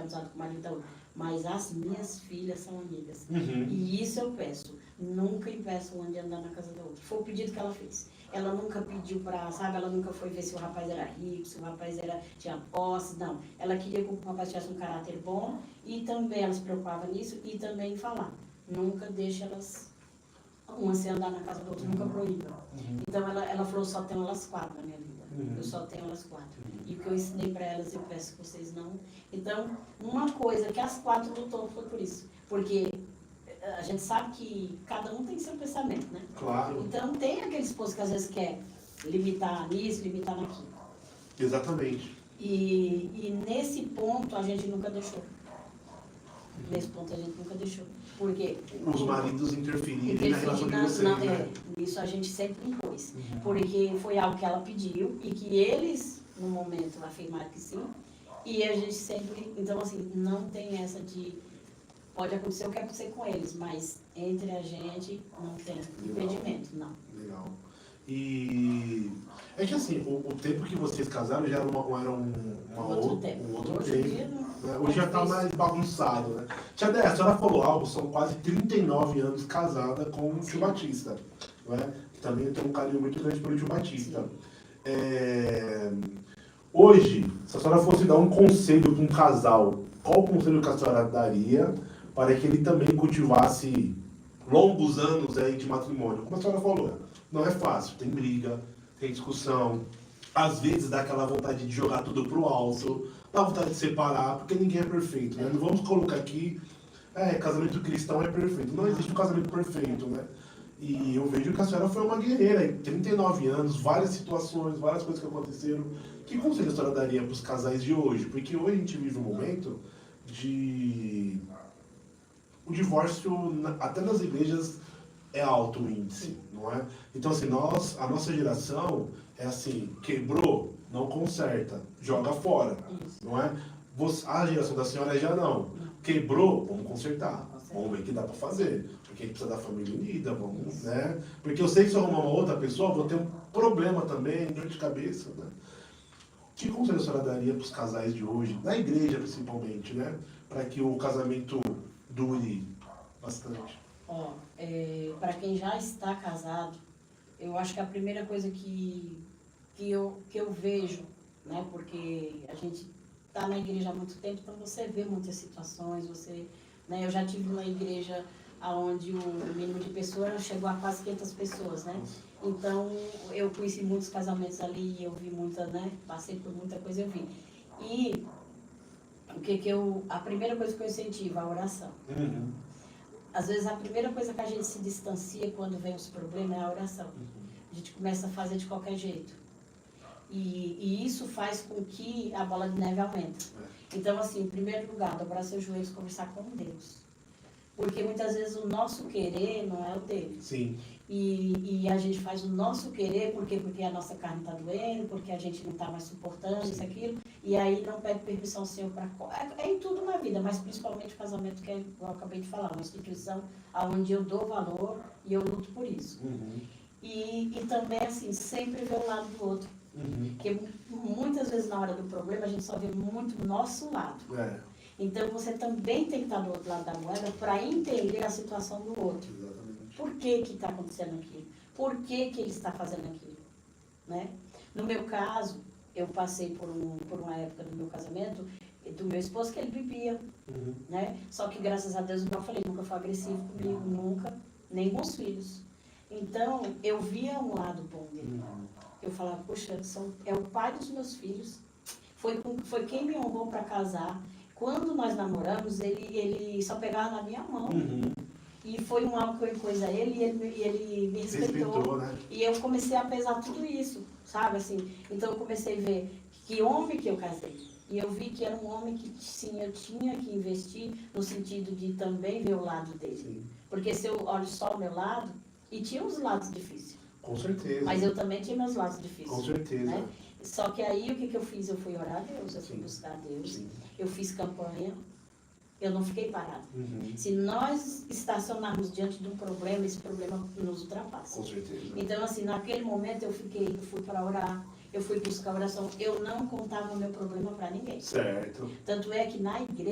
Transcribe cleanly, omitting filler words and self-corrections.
casado com o marido da outra. Mas as minhas filhas são amigas. Uhum. E isso eu peço. Nunca impeço uma de andar na casa da outra. Foi o pedido que ela fez. Ela nunca pediu pra, sabe, ela nunca foi ver se o rapaz era rico, se o rapaz tinha posse, não. Ela queria que o rapaz tivesse um caráter bom e também ela se preocupava nisso e também em falar. Nunca deixa uma se andar na casa da outra, nunca proíba. Então ela falou, só tenho elas 4 na minha vida. Eu só tenho elas 4. E o que eu ensinei para elas, eu peço que vocês não. Então, uma coisa que as 4 lutou foi por isso. Porque a gente sabe que cada um tem seu pensamento, né? Claro. Então, tem aquele esposo que às vezes quer limitar nisso, limitar naquilo. Exatamente. E nesse ponto, a gente nunca deixou. Nesse ponto, a gente nunca deixou. Porque Os maridos interferirem na relação de vocês, né? Isso a gente sempre impôs. Porque foi algo que ela pediu e que eles, no momento, afirmaram que sim. E a gente sempre... Então, assim, não tem essa de... Pode acontecer o que acontecer com eles, mas entre a gente não tem impedimento, não. Legal. E... É que assim, o tempo que vocês casaram já era um outro tempo. Né? Hoje já está mais bagunçado, né? Tia Déia, a senhora falou algo, são quase 39 anos casada com o tio Batista, né? Que também tem um carinho muito grande pelo tio Batista. Hoje, se a senhora fosse dar um conselho para um casal, qual conselho que a senhora daria para que ele também cultivasse longos anos aí de matrimônio? Como a senhora falou, não é fácil, tem briga, tem discussão, às vezes dá aquela vontade de jogar tudo pro alto, dá vontade de separar, porque ninguém é perfeito, né? Não vamos colocar aqui, casamento cristão é perfeito. Não existe um casamento perfeito, né? E eu vejo que a senhora foi uma guerreira, 39 anos, várias situações, várias coisas que aconteceram. Que conselho a senhora daria para os casais de hoje? Porque hoje a gente vive um momento de... O divórcio, até nas igrejas, é alto o índice, não é? Então, assim, a nossa geração é assim, quebrou, não conserta, joga fora, não é? A geração da senhora já não. Quebrou, vamos consertar. Vamos ver o que dá para fazer. Porque a gente precisa da família unida, vamos, né? Porque eu sei que se eu arrumar uma outra pessoa, vou ter um problema também, dor de cabeça, né? Que conselho a senhora daria para os casais de hoje, na igreja principalmente, né? Para que o casamento dure bastante. Para quem já está casado, eu acho que a primeira coisa que eu vejo, né? Porque a gente está na igreja há muito tempo, então você vê muitas situações, né? Eu já tive uma igreja onde o mínimo de pessoas chegou a quase 500 pessoas, né? Então, eu conheci muitos casamentos ali, eu vi muita, né? Passei por muita coisa, eu vi. E a primeira coisa que eu incentivo, a oração. Às vezes, a primeira coisa que a gente se distancia quando vem os problemas é a oração. A gente começa a fazer de qualquer jeito. E isso faz com que a bola de neve aumente. Então, assim, em primeiro lugar, dobrar seus joelhos e conversar com Deus. Porque muitas vezes o nosso querer não é o dele. Sim. E a gente faz o nosso querer porque a nossa carne está doendo, porque a gente não está mais suportando isso, aquilo. E aí não pede permissão ao Senhor para... É em tudo na vida, mas principalmente o casamento, que eu acabei de falar, uma instituição onde eu dou valor e eu luto por isso. E também, assim, sempre ver o lado do outro. Porque muitas vezes na hora do problema a gente só vê muito o nosso lado. Então você também tem que estar do outro lado da moeda para entender a situação do outro. Exatamente. Por que está acontecendo aquilo? Por que ele está fazendo aquilo? Né? No meu caso, eu passei por uma época do meu casamento, do meu esposo, que ele bebia. Né? Só que graças a Deus, como eu falei, nunca foi agressivo comigo, nunca, nem com os filhos. Então, eu via um lado bom dele. Eu falava, poxa, é o pai dos meus filhos, foi quem me honrou para casar. Quando nós namoramos, ele só pegava na minha mão. E foi um algo que eu impus a ele e ele me respeitou. Né? E eu comecei a pesar tudo isso, sabe? Assim, então eu comecei a ver que homem que eu casei. E eu vi que era um homem que sim, eu tinha que investir no sentido de também ver o lado dele. Sim. Porque se eu olho só o meu lado, e tinha os lados difíceis. Com certeza. Mas eu também tinha meus lados difíceis. Com certeza. Né? Só que aí o que eu fiz? Eu fui orar a Deus, eu fui buscar a Deus, eu fiz campanha, eu não fiquei parada. Se nós estacionarmos diante de um problema, esse problema nos ultrapassa. Com certeza. Então, assim, naquele momento eu fui para orar, eu fui buscar oração, eu não contava o meu problema para ninguém. Certo. Tanto é que na igreja,